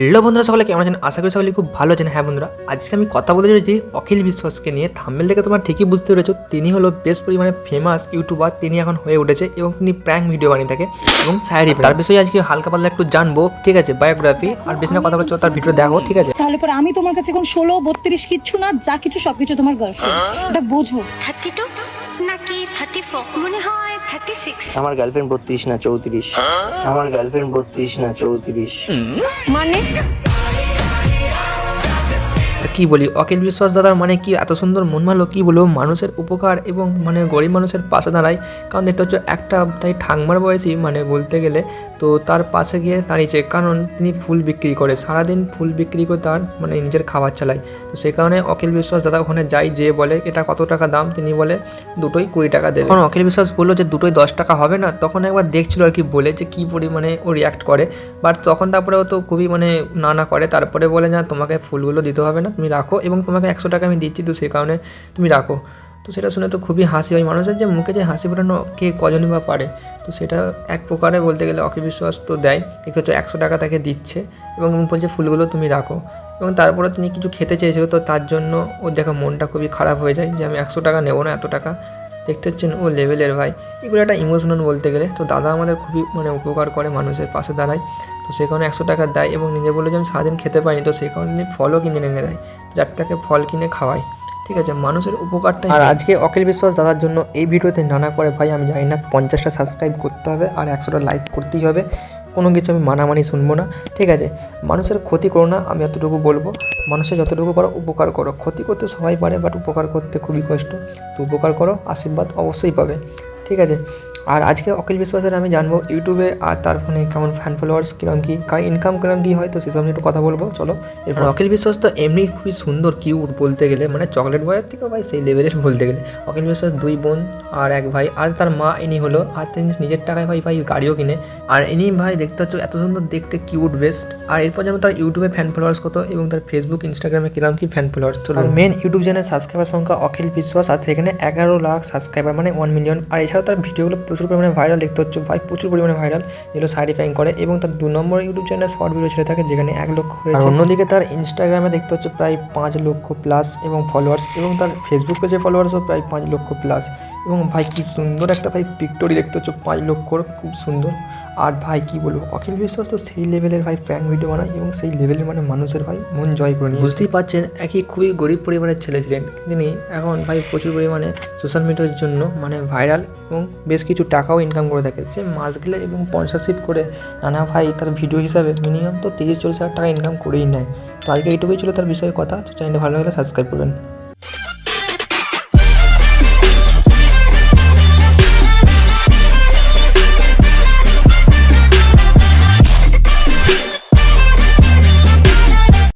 Hello বন্ধুরা, সকলে কেমন আছেন? আশা করি সকলে খুব ভালো আছেন। হ্যাঁ বন্ধুরা, আজকে আমি কথা বলতে চলেছি অখিল বিশ্বাসকে নিয়ে। থাম্বনেল থেকে তোমরা ঠিকই বুঝতে পেরেছো, তিনি হলো বেশ পরিমাণে ফেমাস ইউটিউবার। তিনি এখন হয়ে উঠেছে এবং তিনি প্র্যাঙ্ক ভিডিও বানিয়ে থাকে এবং সাইডে তার বিষয়ে আজকে হালকা পাতলা একটু জানবো। ঠিক আছে, বায়োগ্রাফি আর বেশি না কথা বলছো, তার ভিডিও দেখো। ঠিক আছে, তাহলে পরে আমি তোমার কাছে এখন 16 32 কিচ্ছু না, যা কিছু সবকিছু তোমার গার্লফ্রেন্ড। এটা বোঝো। 32 নাকি 34 মনে হয় 36। আমার গার্লফ্রেন্ড 32 না 34। আমার গার্লফ্রেন্ড 32 না 34। মানে কি বলি, অখিল বিশ্বাস দাদার মানে কি এত সুন্দর মন ভালো, কি বলবো, মানুষের উপকার এবং মানে গরিব মানুষের পাশে দাঁড়ায়। কারণ দেখতে হচ্ছে একটা তাই ঠাংমার বয়সী মানে বলতে গেলে, তো তার পাশে গিয়ে দাঁড়িয়েছে। কারণ তিনি ফুল বিক্রি করে, সারাদিন ফুল বিক্রি করে তার মানে নিজের খাবার চালায়। তো সেই কারণে অখিল বিশ্বাস দাদা ওখানে যায়, যে বলে এটা কত টাকা দাম, তিনি বলে দুটোই 20 টাকা দেবে। তখন অখিল বিশ্বাস বললো যে দুটোই 10 টাকা হবে না। তখন একবার দেখছিল আর কি বলে যে কী পরিমাণে ও রিয়াক্ট করে। বাট তখন তারপরে ও তো খুবই মানে না করে, তারপরে বলে না তোমাকে ফুলগুলো দিতে হবে না, তুমি রাখো এবং তোমাকে 100 টাকা আমি দিচ্ছি, তো সেই কারণে তুমি রাখো। তো সেটা শুনে তো খুবই হাসি হয়। মানুষের যে মুখে যে হাসি ফোটানো কে কজনই বা পারে। তো সেটা এক প্রকারে বলতে গেলে অখিল বিশ্বাস তো দেয়। দেখতে হচ্ছে 100 টাকা তাকে দিচ্ছে এবং বলছে ফুলগুলো তুমি রাখো। এবং তারপরে তিনি কিছু খেতে চেয়েছিল, তো তার জন্য ওর দেখো মনটা খুবই খারাপ হয়ে যায় যে আমি 100 টাকা নেবো না, এত টাকা। দেখতে হচ্ছেন ও লেভেলের ভাই, এগুলো একটা ইমোশনাল বলতে গেলে। তো দাদা আমাদের খুবই মানে উপকার করে, মানুষের পাশে দাঁড়ায়। তো সেই কারণে 100 টাকা দেয় এবং নিজে বলে যে আমি সারাদিন খেতে পাইনি, তো সেই কারণে ফলও কিনে এনে দেয়, যারটাকে ফল কিনে খাওয়ায়। ঠিক আছে, মানুষের উপকারটা। আর আজকে অখিল বিশ্বাস দাদার জন্য এই ভিডিওতে নানা করে ভাই আমি জানি না 50টা সাবস্ক্রাইব করতে হবে আর 100টা লাইক করতেই হবে। কোনো কিছু আমি মানামানি শুনবো না। ঠিক আছে, মানুষের ক্ষতি করো না, আমি এতটুকু বলবো। মানুষের যতটুকু পারো উপকার করো। ক্ষতি করতে সবাই পারে, বাট উপকার করতে খুবই কষ্ট। তো উপকার করো, আশীর্বাদ অবশ্যই পাবে। ঠিক আছে, আর আজকে অখিল বিশ্বাসের আমি জানবো ইউটিউবে আর তার ফোনে কেমন ফ্যান ফলোয়ার্স কীরকম কী, কার ইনকাম কীরকম কী হয়, তো সেসব নিয়ে একটু কথা বলবো। চলো। এরপর অখিল বিশ্বাস তো এমনি খুবই সুন্দর, কিউট বলতে গেলে, মানে চকলেট বয়ের থেকেও ভাই সেই লেভেলের বলতে গেলে। অখিল বিশ্বাস 2 বোন আর 1 ভাই, আর তার মা ইনি হলো। আর তিনি নিজের টাকায় ভাই গাড়িও কিনে। আর ইনি ভাই দেখতে হচ্ছে এত সুন্দর দেখতে, কিউট বেস্ট। আর এরপর যেন তার ইউটিউবে ফ্যান ফলোয়ার্স কত এবং তার ফেসবুক ইনস্টাগ্রামে কিরকম কি ফ্যান ফলোয়ার্স। চলো, আর মেন ইউটিউব চ্যানেল সাবস্ক্রাইবার সংখ্যা অখিল বিশ্বাস, আর সেখানে 11 লাখ সাবস্ক্রাইবার, মানে 1 মিলিয়ন। আর এছাড়াও তার ভিডিওগুলো প্রচুর পরিমাণে ভাইরাল, দেখতে হচ্ছে ভাই প্রচুর পরিমাণে ভাইরাল, যেগুলো সাইডিফাইং করে। এবং তার 2 নম্বর ইউটিউব চ্যানেল শর্ট ভিডিও ছেড়ে থাকে, যেখানে 1 লক্ষ হয়েছে। আর অন্যদিকে তার ইনস্টাগ্রামে দেখতে হচ্ছে প্রায় 5 লক্ষ প্লাস এবং ফলোয়ার্স, এবং তার ফেসবুক পেজে ফলোয়ার্সও প্রায় 5 লক্ষ প্লাস। এবং ভাই কি সুন্দর একটা ভাই পিক্টোরি দেখতে হচ্ছে 5 লক্ষর, খুব সুন্দর। আর ভাই কি বলবো, অখিল বিশ্বাস তো সেই লেভেলের ভাই প্র্যাঙ্ক ভিডিও বানায় এবং সেই লেভেলের মানে মানুষের ভাই মন জয় করে নিয়ে। বুঝতেই পারছেন, একই খুবই গরিব পরিবারের ছেলে ছিলেন, তিনি এখন ভাই প্রচুর পরিমাণে সোশ্যাল মিডিয়ার জন্য মানে ভাইরাল এবং বেশ কিছু টাকাও ইনকাম করে থাকে। সে মাস গেলে এবং স্পন্সরশিপ করে নানা ভাই তার ভিডিও হিসাবে মিনিমাম তো 30-40 হাজার টাকা ইনকাম করেই নেয়। তো আজকে এইটুকুই ছিল তার বিষয়ে কথা। তো চ্যানেলটা ভালো লাগলে সাবস্ক্রাইব করবেন।